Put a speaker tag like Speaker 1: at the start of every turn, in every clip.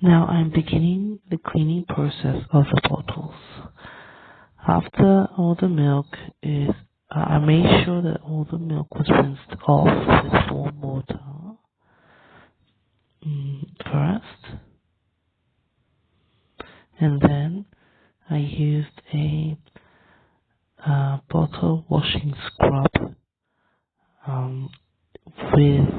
Speaker 1: Now I'm beginning the cleaning process of the bottles. After all the milk is, I made sure that all the milk was rinsed off with warm water first, and then I used a bottle washing scrub with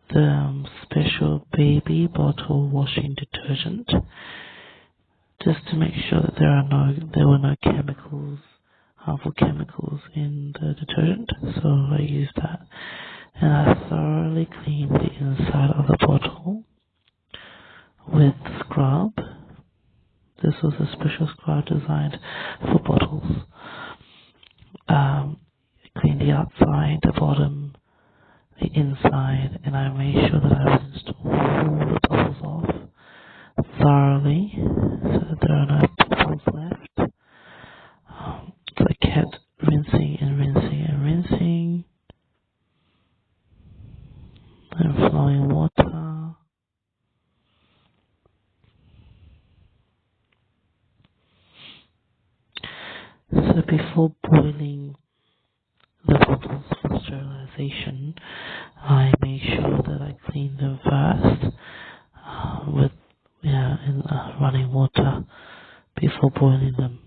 Speaker 1: the special baby bottle washing detergent, just to make sure that there were no chemicals, harmful chemicals in the detergent. So I used that, and I thoroughly cleaned the inside of the bottle with scrub. This was a special scrub designed for bottles. Cleaned the outside, the bottom, the inside, and I made sure that I rinsed all the bubbles off thoroughly so that there are no bubbles left. So I kept rinsing and rinsing and rinsing and flowing water. So before boiling the bottles for sterilization, I made sure that I cleaned them first with in running water before boiling them.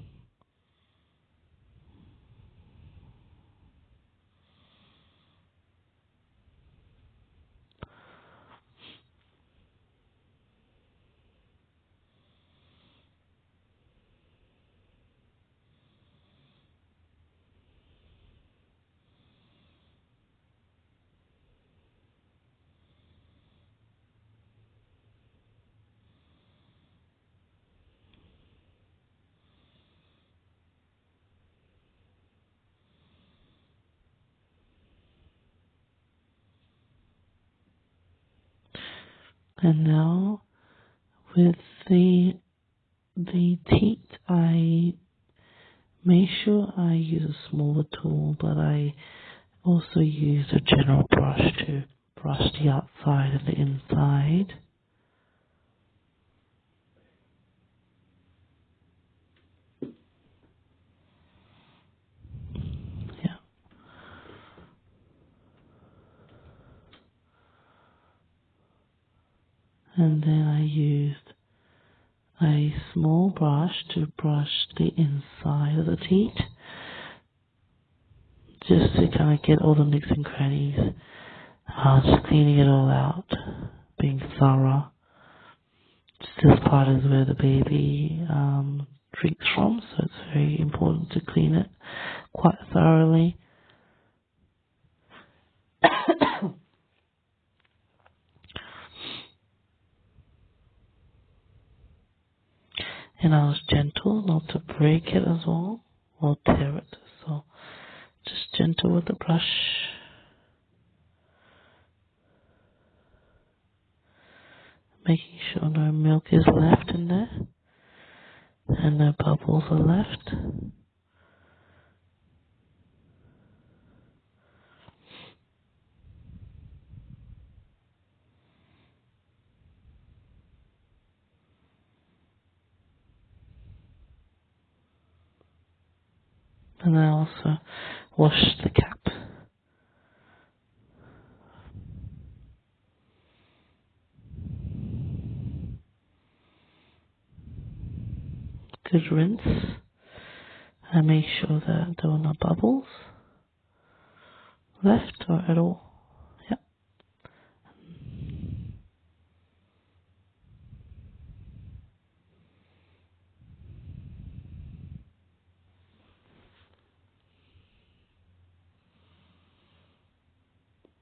Speaker 1: And now with the teat, I made sure I use a smaller tool, but I also used a general brush to brush the outside and the inside. Yeah. And then I used a small brush to brush the inside of the teat, just to kind of get all the nooks and crannies, just cleaning it all out, being thorough. Just this part is where the baby drinks from, so it's very important to clean it quite thoroughly. And I was gentle not to break it as well, or tear it, so just gentle with the brush. Making sure no milk is left in there, and no bubbles are left. And I also washed the cap. Good rinse. I made sure that there were no bubbles left or at all.